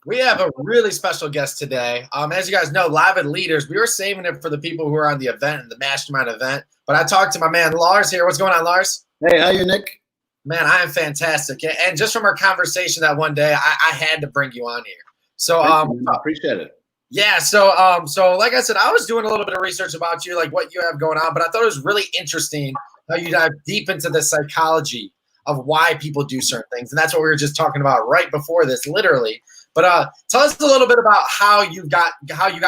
We have a really special guest today. As you guys know, Live and Leaders, we were saving it for the people who are on the event and the mastermind event. But I talked to my man Lars here. What's going on, Lars? Hey, how you, Nick? Man, I am fantastic. And just from our conversation that one day, I had to bring you on here. So I appreciate it. Yeah, so like I said, I was doing a little bit of research about you, like what you have going on, but I thought it was really interesting how you dive deep into the psychology of why people do certain things. And that's what we were just talking about right before this, literally. But tell us a little bit about how you got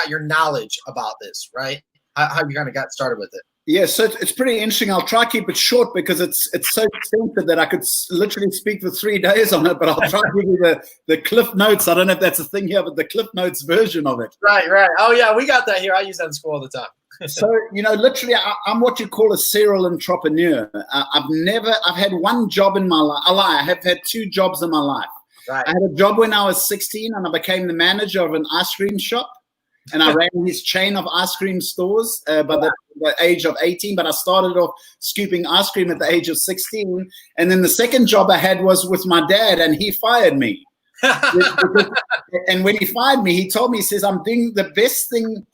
your knowledge about this, right? How you kind of got started with it. Yeah, so it's pretty interesting. I'll try to keep it short because it's so extensive that I could literally speak for 3 days on it, but I'll try to give you the Cliff Notes. I don't know if that's a thing here, but the Cliff Notes version of it. Right. Oh, yeah, we got that here. I use that in school all the time. So, literally, I'm what you call a serial entrepreneur. I've had one job in my life. I have had 2 jobs in my life. Right. I had a job when I was 16 and I became the manager of an ice cream shop. And I ran his chain of ice cream stores by the age of 18. But I started off scooping ice cream at the age of 16. And then the second job I had was with my dad, and he fired me. And when he fired me, he told me, he says, I'm doing the best thing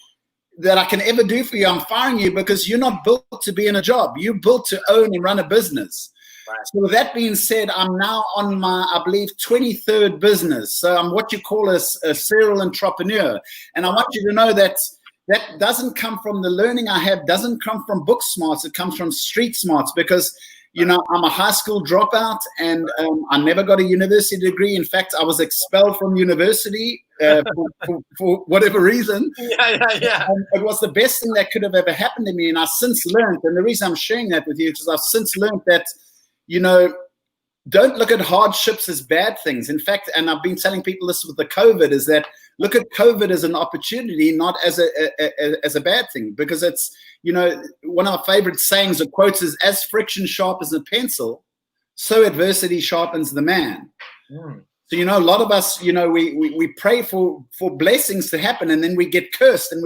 that I can ever do for you. I'm firing you because you're not built to be in a job. You're built to own and run a business. Right. So with that being said, I'm now on my, I believe, 23rd business. So I'm what you call a serial entrepreneur. And I want you to know that doesn't come from the learning I have, doesn't come from book smarts. It comes from street smarts because, I'm a high school dropout and I never got a university degree. In fact, I was expelled from university for whatever reason. Yeah. And it was the best thing that could have ever happened to me. And I've since learned, and the reason I'm sharing that with you is I've since learned that, don't look at hardships as bad things. In fact, and I've been telling people this with the COVID, is that look at COVID as an opportunity, not as a bad thing. Because it's, one of our favorite sayings or quotes is, as friction sharpens a pencil, so adversity sharpens the man. So, a lot of us, we pray for blessings to happen, and then we get cursed, and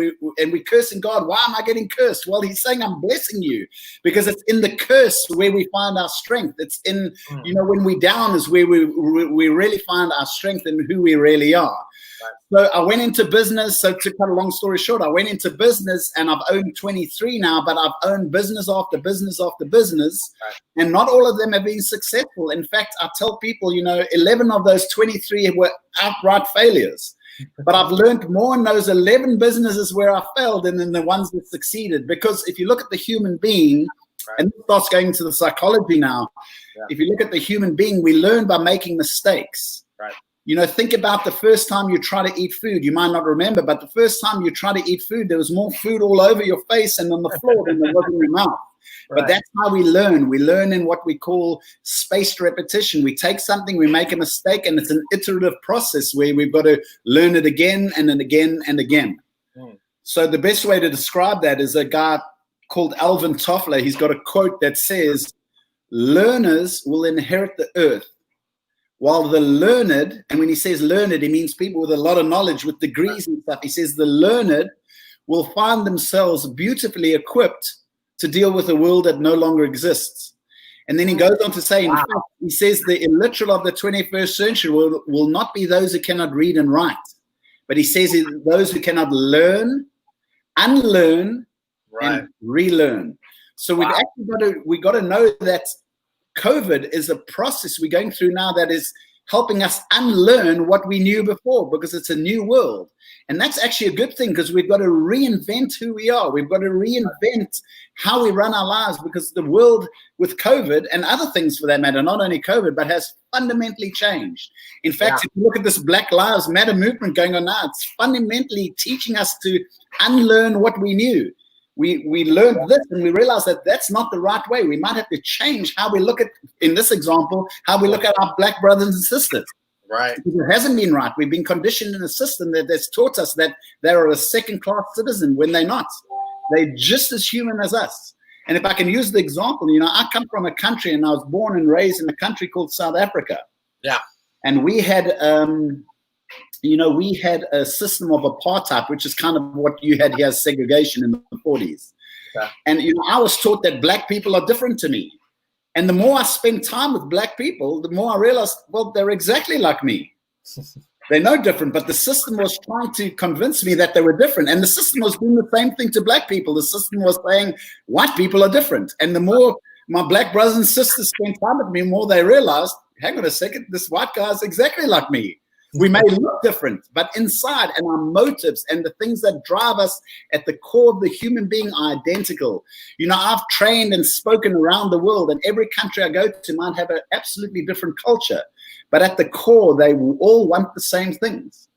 we cursing God. Why am I getting cursed? Well, he's saying, I'm blessing you, because it's in the curse where we find our strength. It's in, when we down is where we really find our strength and who we really are. Right. So I went into business. So to cut a long story short, I went into business, and I've owned 23 now, but I've owned business after business after business. Right. And not all of them have been successful. In fact, I tell people, 11 of those 23 were outright failures. But I've learned more in those 11 businesses where I failed than in the ones that succeeded. Because if you look at the human being, right. And this starts going to the psychology now. Yeah. If you look at the human being, we learn by making mistakes. Right. Think about the first time you try to eat food. You might not remember, but the first time you try to eat food, there was more food all over your face and on the floor than there was in your mouth. Right. But that's how we learn. We learn in what we call spaced repetition. We take something, we make a mistake, and it's an iterative process where we've got to learn it again and then again and again. So the best way to describe that is a guy called Alvin Toffler. He's got a quote that says, learners will inherit the earth, while the learned, and when he says learned, he means people with a lot of knowledge, with degrees and stuff. He says the learned will find themselves beautifully equipped to deal with a world that no longer exists. And then he goes on to say, in fact, he says the illiterate of the 21st century will not be those who cannot read and write, but he says those who cannot learn, unlearn, and relearn. So we've got to know that COVID is a process we're going through now that is helping us unlearn what we knew before, because it's a new world. And that's actually a good thing, because we've got to reinvent who we are. We've got to reinvent how we run our lives, because the world with COVID and other things for that matter, not only COVID, but has fundamentally changed. In fact, if you look at this Black Lives Matter movement going on now, it's fundamentally teaching us to unlearn what we knew. We learned this, and we realized that that's not the right way. We might have to change how we look at, in this example, how we look at our Black brothers and sisters. Right. Because it hasn't been right. We've been conditioned in a system that's taught us that they're a second-class citizen when they're not. They're just as human as us. And if I can use the example, I come from a country, and I was born and raised in a country called South Africa. Yeah. And we had we had a system of apartheid, which is kind of what you had here as segregation in the 40s. Yeah. And, I was taught that Black people are different to me. And the more I spent time with Black people, the more I realized, well, they're exactly like me. They're no different, but the system was trying to convince me that they were different. And the system was doing the same thing to black people. The system was saying white people are different. And the more my black brothers and sisters spent time with me, the more they realized, hang on a second, this white guy is exactly like me. We may look different, but inside and our motives and the things that drive us at the core of the human being are identical. You know, I've trained and spoken around the world, and every country I go to might have an absolutely different culture. But at the core, they all want the same things.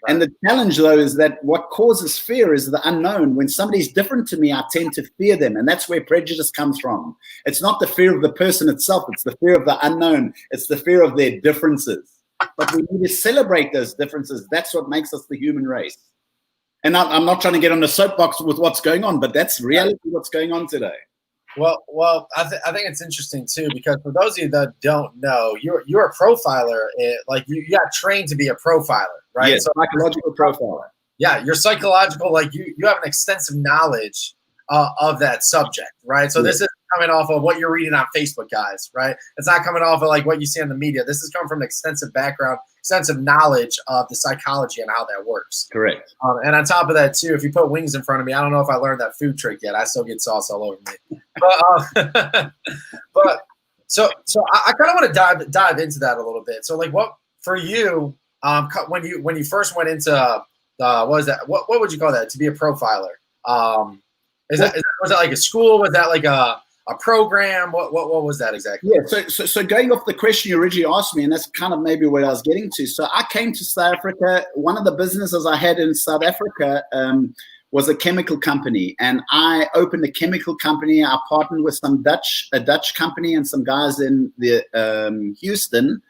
Right. And the challenge, though, is that what causes fear is the unknown. When somebody's different to me, I tend to fear them. And that's where prejudice comes from. It's not the fear of the person itself. It's the fear of the unknown. It's the fear of their differences. But we need to celebrate those differences. That's what makes us the human race. And I'm not trying to get on a soapbox with what's going on, but that's reality what's going on today. Well, I think it's interesting too, because for those of you that don't know, you're a profiler. Like you got trained to be a profiler, right? Yes, so psychological profiler. Yeah, you're psychological. Like you have an extensive knowledge of that subject, right? So this is coming off of what you're reading on Facebook, guys, right? It's not coming off of like what you see on the media. This is coming from an extensive background, extensive knowledge of the psychology and how that works. Correct. And on top of that, too, if you put wings in front of me, I don't know if I learned that food trick yet. I still get sauce all over me. But so I kind of want to dive into that a little bit. So, like, what for you? When you first went into what was that? What would you call that? To be a profiler? Was that like a school? Was that like a program? What was that exactly? Yeah, so going off the question you originally asked me, and that's kind of maybe where I was getting to. So I came to South Africa. One of the businesses I had in South Africa was a chemical company, and I opened a chemical company. I partnered with a Dutch company and some guys in the Houston,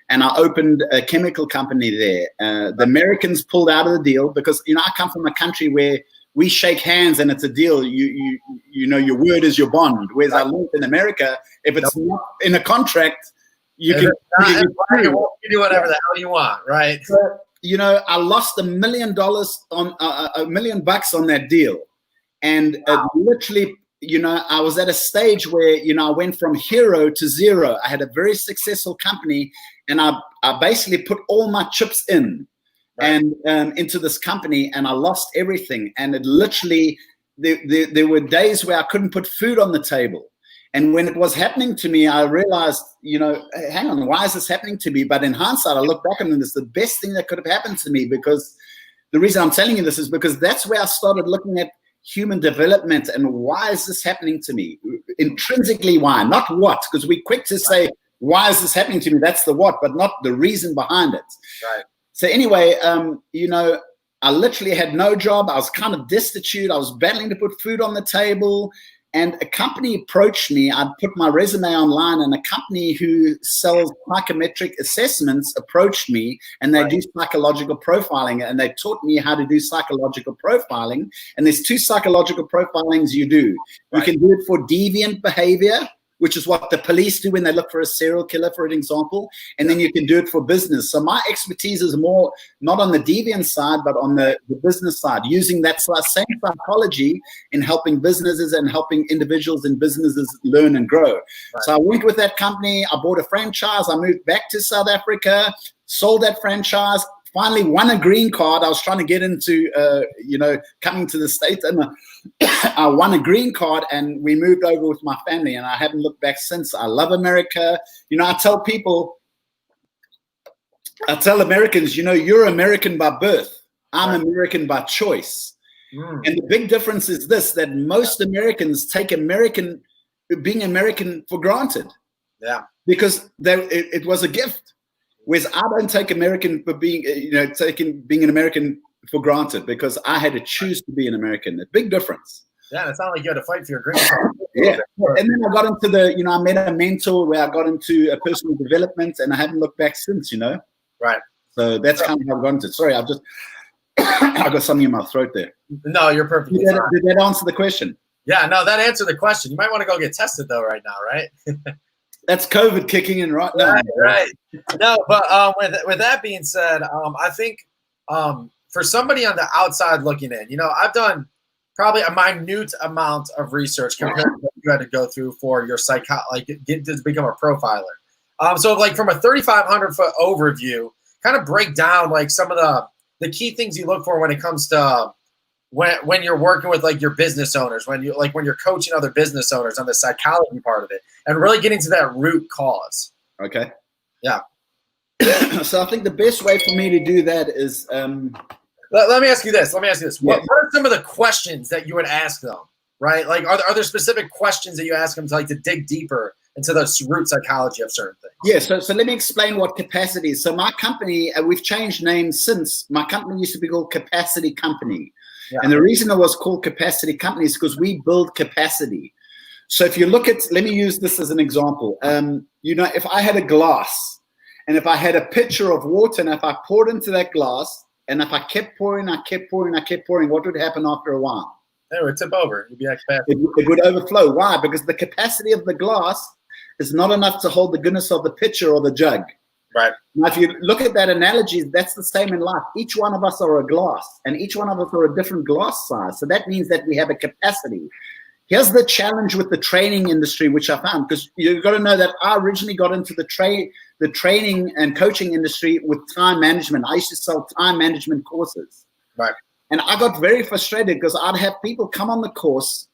and I opened a chemical company there. The Americans pulled out of the deal because, you know, I come from a country where we shake hands and it's a deal. You know, your word is your bond. Whereas I learned in America, if it's not in a contract, you can do whatever the hell you want, right? So, you know, I lost $1 million on $1 million on that deal, and literally, you know, I was at a stage where, you know, I went from hero to zero. I had a very successful company, and I basically put all my chips in. And into this company, and I lost everything. And it literally, there were days where I couldn't put food on the table. And when it was happening to me, I realized, you know, hang on, why is this happening to me? But in hindsight, I look back on it, it's the best thing that could have happened to me, because the reason I'm telling you this is because that's where I started looking at human development and why is this happening to me? Intrinsically, why? Not what, because we're quick to say, why is this happening to me? That's the what, but not the reason behind it. Right. So anyway, you know, I literally had no job. I was kind of destitute. I was battling to put food on the table. And a company approached me. I'd put my resume online, and a company who sells psychometric assessments approached me, and they do psychological profiling, and they taught me how to do psychological profiling. And there's 2 psychological profilings you do. You can do it for deviant behavior, which is what the police do when they look for a serial killer, for an example. And then you can do it for business. So my expertise is more not on the deviant side, but on the business side, using that same psychology in helping businesses and helping individuals and businesses learn and grow. Right. So I went with that company. I bought a franchise. I moved back to South Africa, sold that franchise, finally won a green card. I was trying to get into, you know, coming to the States, and I won a green card, and we moved over with my family, and I haven't looked back since. I love America. You know, I tell Americans, you know, you're American by birth. I'm American by choice. And the big difference is this, that most Americans take being American for granted. Yeah. Because it was a gift. Whereas I don't take American for being, you know, being an American for granted, because I had to choose to be an American. A big difference. Yeah, it's not like you had to fight for your green card. Yeah. And then I got into you know, I met a mentor where I got into a personal development, and I haven't looked back since, you know. Right. So that's kind of how I got into it. Sorry, I got something in my throat there. No, you're perfect. Did that answer the question? Yeah, no, that answered the question. You might want to go get tested though right now, right? That's COVID kicking in right now. Right. No, but with that being said, I think for somebody on the outside looking in, you know, I've done probably a minute amount of research compared to what you had to go through for your get to become a profiler. So like from a 3,500 foot overview, kind of break down like some of the key things you look for when it comes to when you're working with like your business owners, when you're coaching other business owners on the psychology part of it, and really getting to that root cause. Okay. Yeah. So I think the best way for me to do that is let me ask you this. Yes. What are some of the questions that you would ask them? Right? Like, are there specific questions that you ask them to dig deeper into the root psychology of certain things? Yeah, so let me explain what capacity is. So my company, we've changed names since. My company used to be called Capacity Company. Yeah. And the reason it was called Capacity Company is because we build capacity. So if you look at, let me use this as an example. If I had a glass, and if I had a pitcher of water, and if I poured into that glass, and if I kept pouring, what would happen after a while? It would tip over. You'd be at capacity. It would overflow. Why? Because the capacity of the glass is not enough to hold the goodness of the pitcher or the jug. Right. Now, if you look at that analogy, that's the same in life. Each one of us are a glass, and each one of us are a different glass size. So that means that we have a capacity. Here's the challenge with the training industry, which I found, because you've got to know that I originally got into the training and coaching industry with time management. I used to sell time management courses. Right. And I got very frustrated because I'd have people come on the course,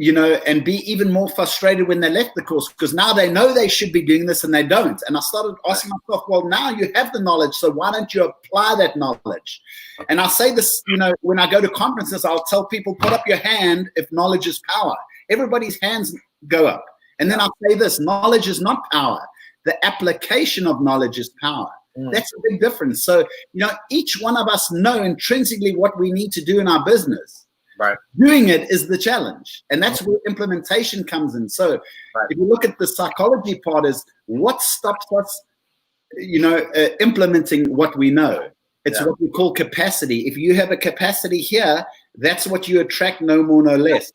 and be even more frustrated when they left the course because now they know they should be doing this and they don't. And I started asking myself, well, now you have the knowledge, so why don't you apply that knowledge? And I say this, when I go to conferences, I'll tell people, put up your hand if knowledge is power. Everybody's hands go up. And then I'll say this, knowledge is not power. The application of knowledge is power. That's a big difference. So, each one of us know intrinsically what we need to do in our business. Right. Doing it is the challenge. And that's where implementation comes in. So if you look at the psychology part is what stops us, implementing what we know. It's what we call capacity. If you have a capacity here, that's what you attract, no more, no less.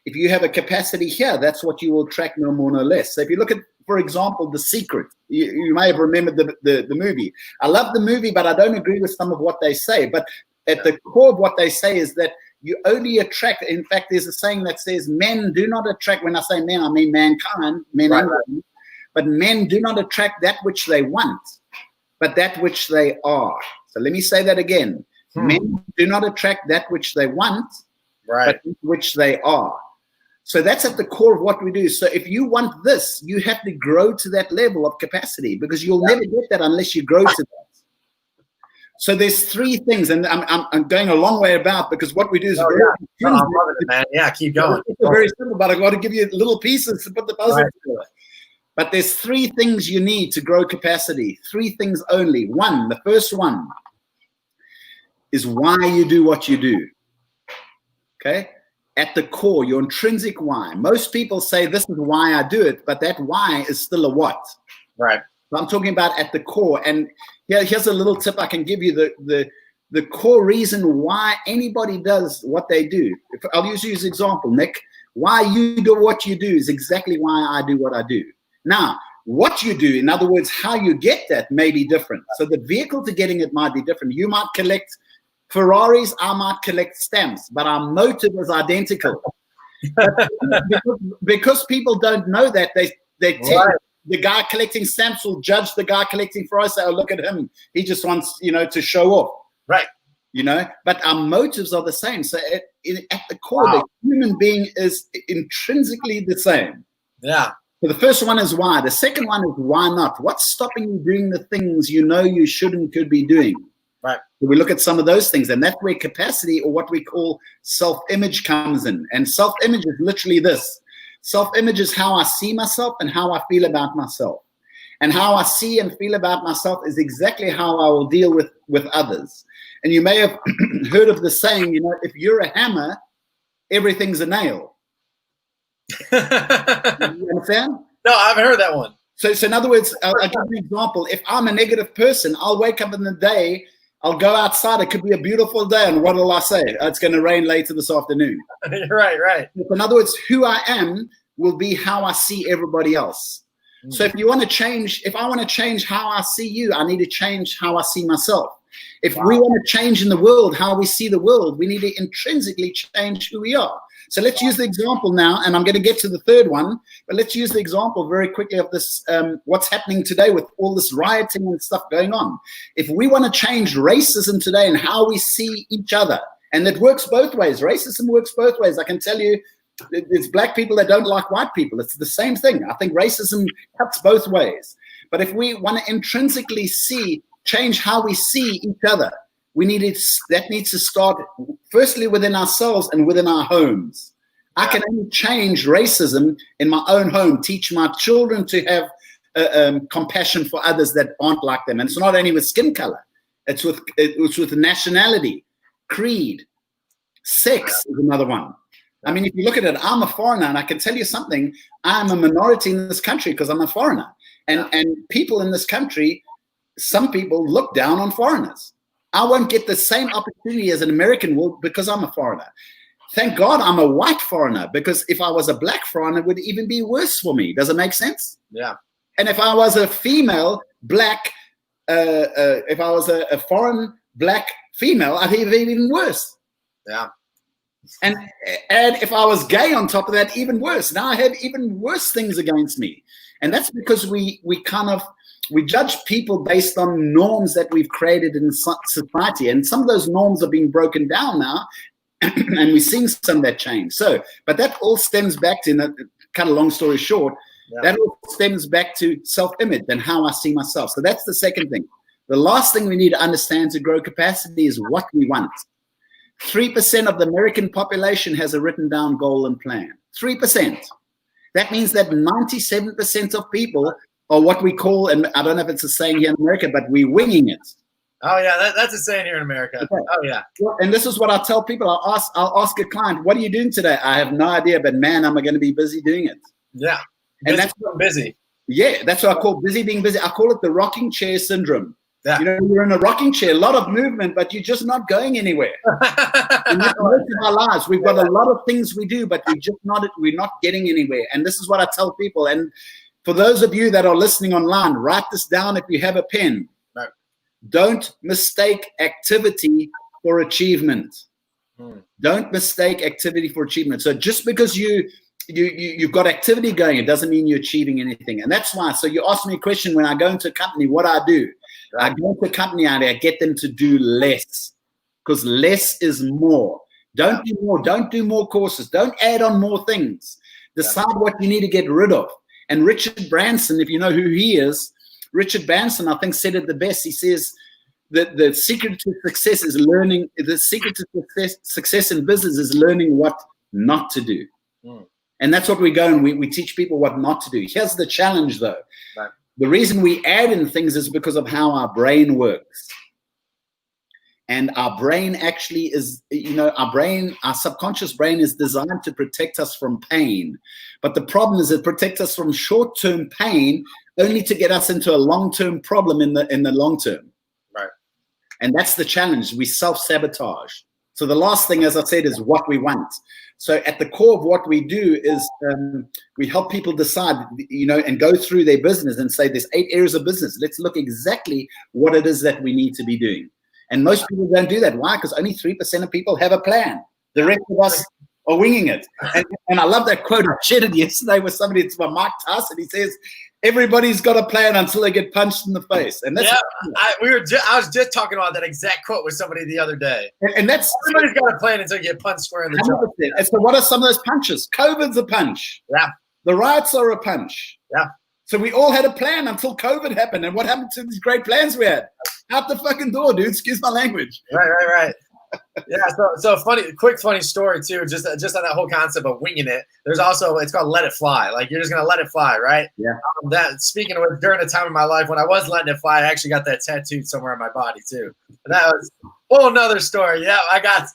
If you have a capacity here, that's what you will attract, no more, no less. So if you look at, for example, The Secret, you may have remembered the movie. I love the movie, but I don't agree with some of what they say. But at the core of what they say is that you only attract, in fact, there's a saying that says men do not attract, when I say men, I mean mankind, men and women, but men do not attract that which they want, but that which they are. So let me say that again. Men do not attract that which they want, but that which they are. So that's at the core of what we do. So if you want this, you have to grow to that level of capacity because you'll never get that unless you grow to that. So there's three things, and I'm going a long way about because what we do is I'm loving it, man. Yeah, keep going. It's very simple, but I got to give you little pieces to put the puzzle together. But there's three things you need to grow capacity. Three things only. One, the first one is why you do what you do. Okay? At the core, your intrinsic why. Most people say this is why I do it, but that why is still a what. Right. So I'm talking about at the core. And here's a little tip I can give you. The core reason why anybody does what they do. I'll use you as an example, Nick. Why you do what you do is exactly why I do what I do. Now, what you do, in other words, how you get that may be different. So the vehicle to getting it might be different. You might collect Ferraris, I might collect stamps, but our motive is identical. because people don't know that, they take the guy collecting stamps will judge the guy collecting Ferraris. Say, oh, look at him. He just wants, to show off. Right. But our motives are the same. So at the core, the human being is intrinsically the same. Yeah. So the first one is why. The second one is why not? What's stopping you doing the things you should and could be doing? Right. So we look at some of those things, and that's where capacity, or what we call self-image, comes in. And self-image is literally this. Self-image is how I see myself and how I feel about myself. And how I see and feel about myself is exactly how I will deal with others. And you may have heard of the saying, if you're a hammer, everything's a nail. You understand? No, I've heard that one. So in other words, I'll give you an example. If I'm a negative person, I'll wake up in the day, I'll go outside. It could be a beautiful day, and what will I say? It's going to rain later this afternoon. Right. In other words, who I am will be how I see everybody else. So if you want to change, if I want to change how I see you, I need to change how I see myself. If we want to change in the world how we see the world, we need to intrinsically change who we are. So let's use the example now, and I'm going to get to the third one, but let's use the example very quickly of this, what's happening today with all this rioting and stuff going on. If we want to change racism today and how we see each other, and it works both ways. Racism works both ways. I can tell you, it's black people that don't like white people. It's the same thing. I think racism cuts both ways. But if we want to intrinsically change how we see each other, that needs to start firstly within ourselves and within our homes. I can only change racism in my own home, teach my children to have compassion for others that aren't like them. And it's not only with skin color. It's with nationality, creed, sex is another one. I mean, if you look at it, I'm a foreigner, and I can tell you something. I'm a minority in this country because I'm a foreigner. And people in this country, some people look down on foreigners. I won't get the same opportunity as an American will because I'm a foreigner. Thank God I'm a white foreigner, because if I was a black foreigner, it would even be worse for me. Does it make sense? Yeah. And if I was a female black, if I was a foreign black female, I'd have even worse. Yeah. And if I was gay on top of that, even worse. Now I have even worse things against me. And that's because we judge people based on norms that we've created in society. And some of those norms are being broken down now, and we're seeing some of that change. So, but that all stems back to, cut a long story short, that all stems back to self-image and how I see myself. So that's the second thing. The last thing we need to understand to grow capacity is what we want. 3% of the American population has a written down goal and plan. 3%. That means that 97% of people are what we call, and I don't know if it's a saying here in America, but we're winging it. Oh yeah, that's a saying here in America. Okay. Oh yeah. And this is what I tell people. I'll ask a client, "What are you doing today?" I have no idea, but man, I'm going to be busy doing it. Yeah. And that's busy. Yeah, that's what I call busy being busy. I call it the rocking chair syndrome. Yeah. You know, you're in a rocking chair, a lot of movement, but you're just not going anywhere. And that's most of our lives. We've got a lot of things we do, but we're not getting anywhere. And this is what I tell people. And for those of you that are listening online, write this down if you have a pen. Right. Don't mistake activity for achievement. Don't mistake activity for achievement. So just because you've got activity going, it doesn't mean you're achieving anything. And that's why. So you ask me a question when I go into a company, what I do. I go to a company and I get them to do less, because less is more. Don't do more. Don't do more courses. Don't add on more things. Decide what you need to get rid of. And Richard Branson, if you know who he is, Richard Branson, I think, said it the best. He says that the secret to success is learning. The secret to success in business is learning what not to do. And that's what we go and we teach people what not to do. Here's the challenge, though. Right. The reason we add in things is because of how our brain works. And our brain actually is, our subconscious brain is designed to protect us from pain. But the problem is it protects us from short-term pain only to get us into a long-term problem in the long term. Right. And that's the challenge. We self-sabotage. So the last thing, as I said, is what we want. So at the core of what we do is we help people decide, and go through their business and say there's 8 areas of business. Let's look exactly what it is that we need to be doing. And most people don't do that. Why? Because only 3% of people have a plan. The rest of us are winging it. And I love that quote. I shared it yesterday with somebody. It's by Mike Tyson. He says, everybody's got a plan until they get punched in the face. And that's I was just talking about that exact quote with somebody the other day. And that's everybody's got a plan until you get punched square in the jaw. And so what are some of those punches? COVID's a punch. Yeah. The riots are a punch. Yeah. So we all had a plan until COVID happened. And what happened to these great plans we had? Out the fucking door, dude. Excuse my language. Right. Yeah. So funny story too. Just on that whole concept of winging it. There's also, it's called let it fly. Like you're just gonna let it fly, right? Yeah. That speaking of it, during a time in my life when I was letting it fly, I actually got that tattooed somewhere on my body too. And that was a whole nother story. Yeah, I got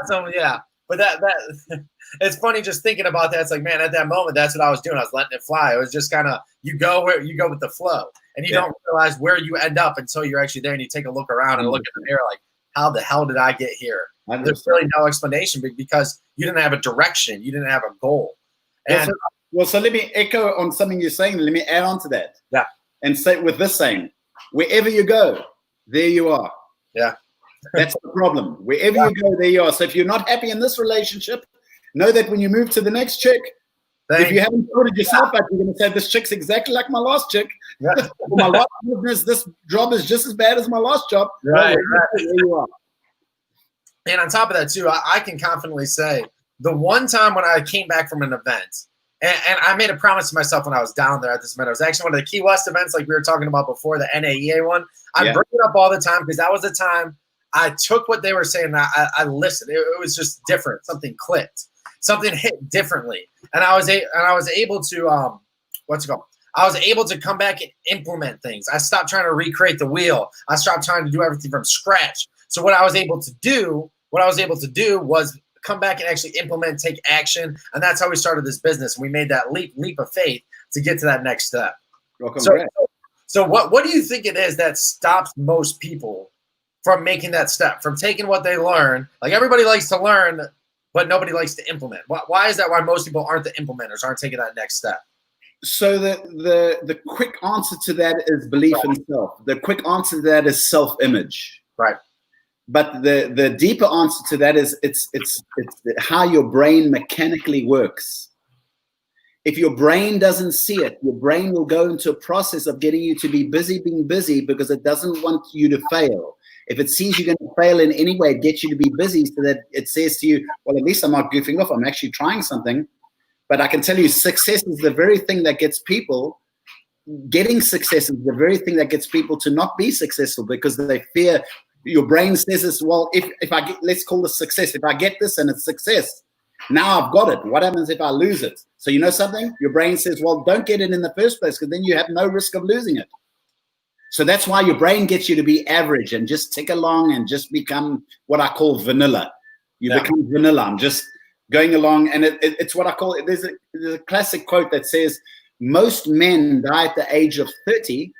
some. Yeah. But that it's funny just thinking about that. It's like, man, at that moment, that's what I was doing. I was letting it fly. It was just kind of you go with the flow, and you don't realize where you end up until you're actually there and you take a look around and look in the mirror like, how the hell did I get here? There's really no explanation because you didn't have a direction, you didn't have a goal. And so let me echo on something you're saying. Let me add on to that. Yeah. And say with this saying, wherever you go, there you are. Yeah. That's the problem. Wherever you go, there you are. So if you're not happy in this relationship, know that when you move to the next chick, if you haven't sorted yourself out, you're going to say, this chick's exactly like my last chick. Yeah. My last business, this job is just as bad as my last job. Right, well, there you are. And on top of that, too, I can confidently say the one time when I came back from an event, and I made a promise to myself when I was down there at this event, it was actually one of the Key West events like we were talking about before, the NAEA one. I bring it up all the time because that was the time I took what they were saying and I listened. It was just different. Something clicked. Something hit differently. And I was able to, what's it called? I was able to come back and implement things. I stopped trying to recreate the wheel. I stopped trying to do everything from scratch. So what I was able to do was come back and actually implement, take action. And that's how we started this business. And we made that leap of faith to get to that next step. So what do you think it is that stops most people from making that step, from taking what they learn? Like everybody likes to learn, but nobody likes to implement. Why is that? Why most people aren't the implementers, aren't taking that next step? So the quick answer to that is belief in self. The quick answer to that is self-image. Right. But the deeper answer to that is it's how your brain mechanically works. If your brain doesn't see it, your brain will go into a process of getting you to be busy being busy because it doesn't want you to fail. If it sees you're going to fail in any way, it gets you to be busy so that it says to you, well, at least I'm not goofing off. I'm actually trying something. But I can tell you, success is the very thing that gets people, getting success is the very thing that gets people to not be successful because they fear. Your brain says this, well, if I get, let's call this success. If I get this and it's success, now I've got it. What happens if I lose it? So you know something? Your brain says, well, don't get it in the first place because then you have no risk of losing it. So that's why your brain gets you to be average and just tick along and just become what I call vanilla. You become vanilla. I'm just going along. And it's what I call it. There's a classic quote that says, most men die at the age of 30,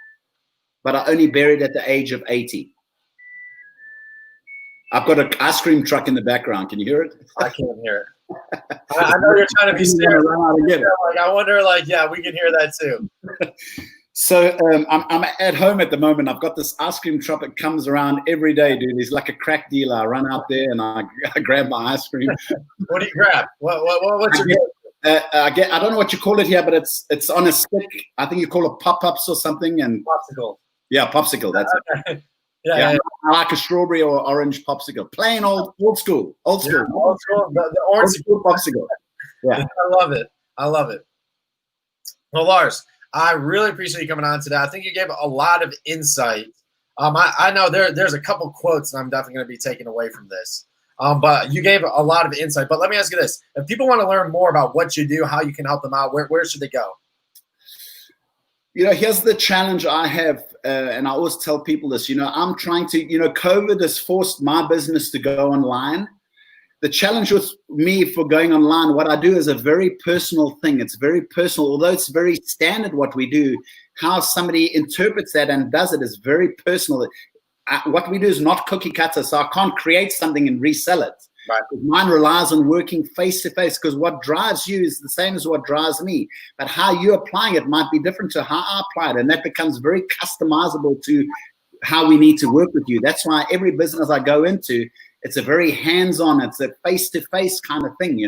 but are only buried at the age of 80. I've got an ice cream truck in the background. Can you hear it? I can't hear it. I know you're trying to be serious. I wonder, yeah, we can hear that too. So I'm at home at the moment. I've got this ice cream truck that comes around every day, dude. He's like a crack dealer. I run out there and I grab my ice cream. What do you grab? What's your I don't know what you call it here, but it's on a stick. I think you call it pop-ups or something. And popsicle. Yeah, popsicle. That's it. Yeah. I like a strawberry or orange popsicle. Plain old school. Old school. The orange school popsicle. Yeah. I love it. Well, Lars, I really appreciate you coming on today. I think you gave a lot of insight. I know there's a couple quotes that I'm definitely going to be taking away from this. But you gave a lot of insight. But let me ask you this. If people want to learn more about what you do, how you can help them out, where should they go? Here's the challenge I have, and I always tell people this, I'm trying to, COVID has forced my business to go online. The challenge with me for going online, what I do is a very personal thing. It's very personal, although it's very standard what we do. How somebody interprets that and does it is very personal. What we do is not cookie cutter, so I can't create something and resell it. Right. Mine relies on working face to face because what drives you is the same as what drives me. But how you're applying it might be different to how I apply it. And that becomes very customizable to how we need to work with you. That's why every business I go into, it's a very hands-on, it's a face-to-face kind of thing,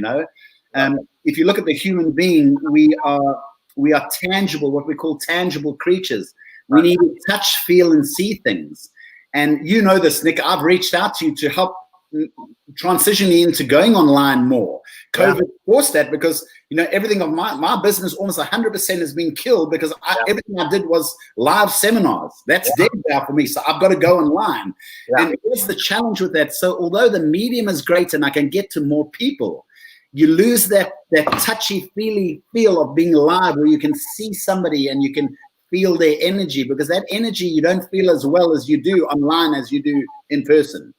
If you look at the human being, we are tangible, what we call tangible creatures. We need to touch, feel, and see things. And you know this, Nick, I've reached out to you to help transition me into going online more. COVID forced that because everything of my business, almost 100% has been killed because everything I did was live seminars. That's dead now for me, so I've got to go online. And here's the challenge with that. So although the medium is great and I can get to more people, you lose that touchy-feely feel of being live where you can see somebody and you can feel their energy, because that energy you don't feel as well as you do online as you do in person.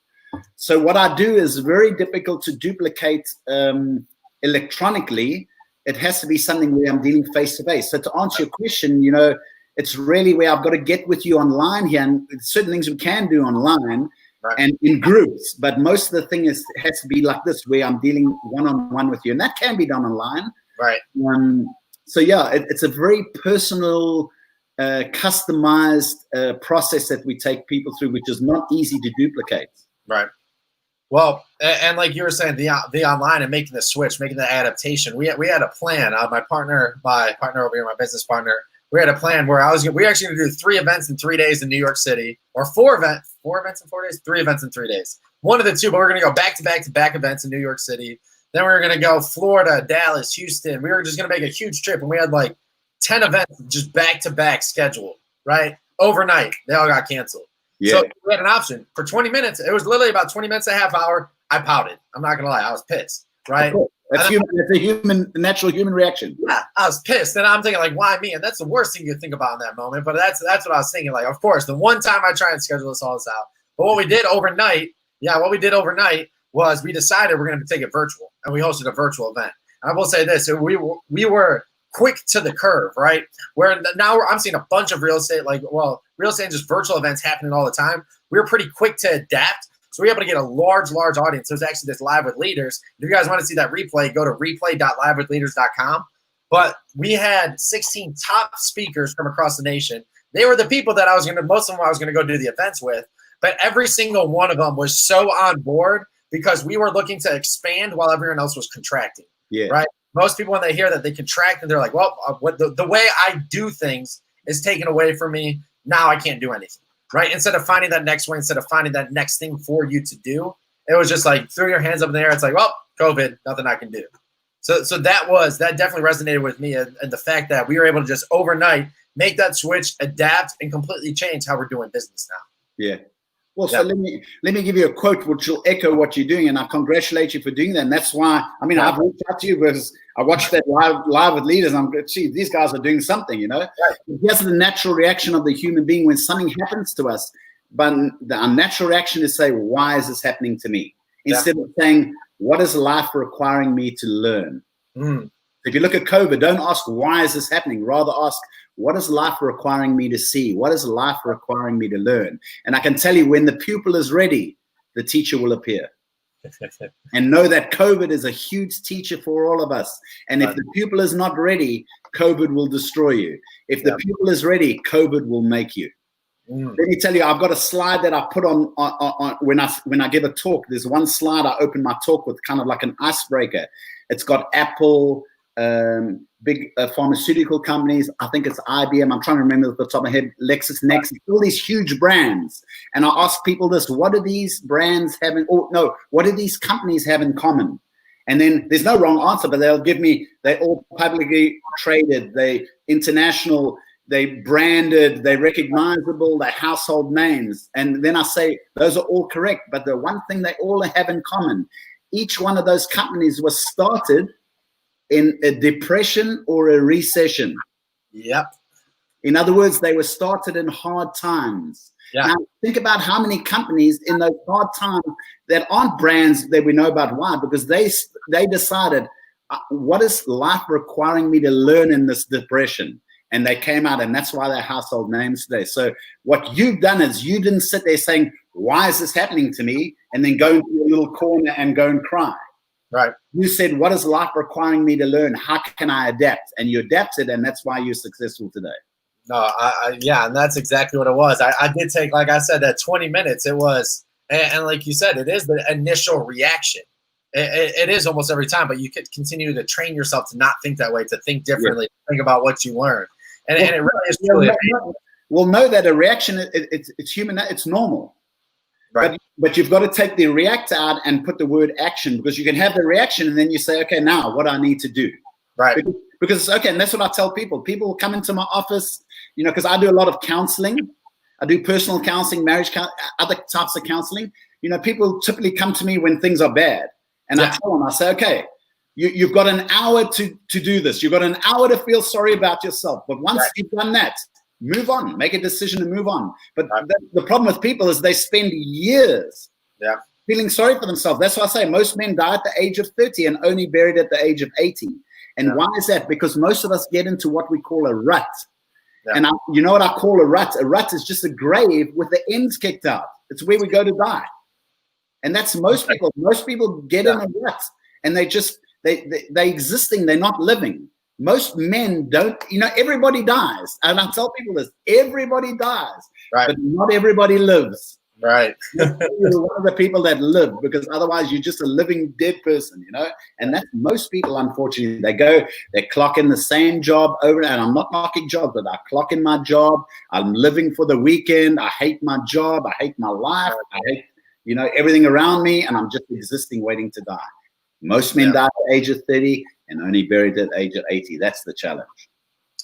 So what I do is very difficult to duplicate electronically. It has to be something where I'm dealing face to face. So to answer your question, it's really where I've got to get with you online here, and certain things we can do online and in groups. But most of the thing has to be like this, where I'm dealing one-on-one with you, and that can be done online. Right. So yeah, it's a very personal, customized process that we take people through, which is not easy to duplicate. Right. Well, and like you were saying, the online and making the switch, making the adaptation. We had a plan. My partner over here, my business partner, we had a plan where we were actually going to do 3 events in 3 days in New York City, or 4 events in 4 days, 3 events in 3 days. One of the two, but we're going to go back to back events in New York City. Then we were going to go Florida, Dallas, Houston. We were just going to make a huge trip, and we had like 10 events just back to back scheduled, right? Overnight, they all got canceled. Yeah. So we had an option for 20 minutes. It was literally about 20 minutes, a half hour. I pouted. I'm not gonna lie. I was pissed, right? That's a natural human reaction. Yeah, I was pissed. And I'm thinking, like, why me? And that's the worst thing you think about in that moment. But that's what I was thinking. Like, of course, the one time I try and schedule this all out. But what we did overnight was we decided we're going to take it virtual. And we hosted a virtual event. And I will say this. We were quick to the curve, right? Where now I'm seeing a bunch of real estate and just virtual events happening all the time. We were pretty quick to adapt. So we were able to get a large audience. There's actually this Live with Leaders. If you guys want to see that replay, go to replay.livewithleaders.com. But we had 16 top speakers from across the nation. They were the people that most of them I was going to go do the events with. But every single one of them was so on board because we were looking to expand while everyone else was contracting. Yeah. Right? Most people, when they hear that they contract, and they're like, well, the way I do things is taken away from me. Now I can't do anything. Right? Instead of finding that next way, instead of finding that next thing for you to do, it was just like throw your hands up in the air. It's like, well, COVID, nothing I can do. So that definitely resonated with me, and the fact that we were able to just overnight make that switch, adapt, and completely change how we're doing business now. Yeah. Well, so let me give you a quote which will echo what you're doing, and I congratulate you for doing that. And that's why, I mean, I've reached out to you because I watched that live with Leaders. I'm like, gee, these guys are doing something, you know. Right. Here's the natural reaction of the human being when something happens to us. But our natural reaction is say, why is this happening to me? Instead of saying, what is life requiring me to learn? If you look at COVID, don't ask, why is this happening? Rather ask, what is life requiring me to see? What is life requiring me to learn? And I can tell you, when the pupil is ready, the teacher will appear. And know that COVID is a huge teacher for all of us. And if the pupil is not ready, COVID will destroy you. If the pupil is ready, COVID will make you. Let me tell you, I've got a slide that I put on when I give a talk. There's one slide I open my talk with, kind of like an icebreaker. It's got Apple, big pharmaceutical companies. I think it's IBM. I'm trying to remember off the top of my head. LexisNexis, all these huge brands. And I ask people this: what do these brands have what do these companies have in common? And then there's no wrong answer, but they'll give me, they all publicly traded, they international, they branded, they recognizable, they're household names. And then I say, those are all correct. But the one thing they all have in common, each one of those companies was started in a depression or a recession. Yep. In other words, they were started in hard times. Yeah. Now, think about how many companies in those hard times that aren't brands that we know about. Why? Because they decided, what is life requiring me to learn in this depression? And they came out, and that's why they're household names today. So what you've done is you didn't sit there saying, why is this happening to me? And then go into a little corner and go and cry. Right. You said, what is life requiring me to learn? How can I adapt? And you adapted, and that's why you're successful today. No, and that's exactly what it was. I did take, like I said, that 20 minutes. It was, and like you said, it is the initial reaction. It is almost every time, but you could continue to train yourself to not think that way, to think differently, think about what you learn. And it really is really amazing. We'll know that a reaction, it's human, it's normal. Right. But you've got to take the react out and put the word action, because you can have the reaction and then you say, okay, now what do I need to do? Right. Because okay, and that's what I tell people. People come into my office, you know, because I do a lot of counseling. I do personal counseling, marriage other types of counseling. You know, people typically come to me when things are bad. And I tell them, I say, okay, you've got an hour to do this. You've got an hour to feel sorry about yourself. But once you've done that, move on, make a decision to move on. But the problem with people is they spend years feeling sorry for themselves. That's why I say most men die at the age of 30 and only buried at the age of 80. And why is that? Because most of us get into what we call a rut. And you know what I call a rut? A rut is just a grave with the ends kicked out. It's where we go to die. And that's most people. Most people get in a rut and they existing, they're not living. Most men don't, you know, everybody dies. And I tell people this, everybody dies, but not everybody lives. Right. You're one of the people that live, because otherwise you're just a living dead person, you know. And that's most people, unfortunately. They clock in the same job over, and I'm not knocking jobs, but I clock in my job. I'm living for the weekend. I hate my job. I hate my life. I hate, you know, everything around me, and I'm just existing, waiting to die. Most men die at the age of 30 and only buried at the age of 80. That's the challenge.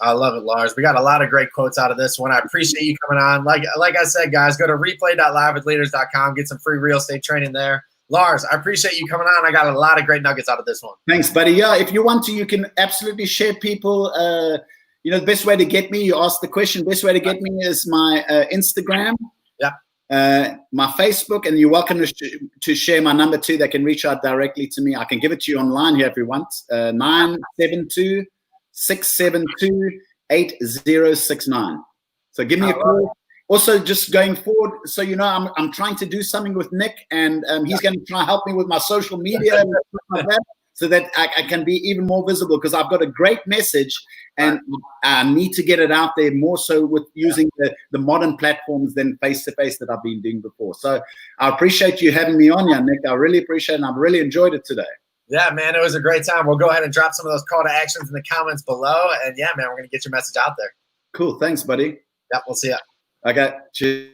I love it, Lars. We got a lot of great quotes out of this one. I appreciate you coming on. Like I said, guys, go to replay.livewithleaders.com. Get some free real estate training there. Lars, I appreciate you coming on. I got a lot of great nuggets out of this one. Thanks, buddy. Yeah, if you want to, you can absolutely share people. You know, the best way to get me, you asked the question, best way to get me is my Instagram. My Facebook, and you're welcome to share my number too. They can reach out directly to me. I can give it to you online here if you want. 972-672-8069. So give me a call. Also, just going forward, so you know, I'm trying to do something with Nick, and he's going to try to help me with my social media and stuff like that, so that I can be even more visible, because I've got a great message and I need to get it out there more so with using the modern platforms than face-to-face that I've been doing before. So I appreciate you having me on here, Nick. I really appreciate it, and I've really enjoyed it today. Yeah, man, it was a great time. We'll go ahead and drop some of those call to actions in the comments below. And yeah, man, we're going to get your message out there. Cool. Thanks, buddy. Yeah, we'll see ya. Okay. Cheers.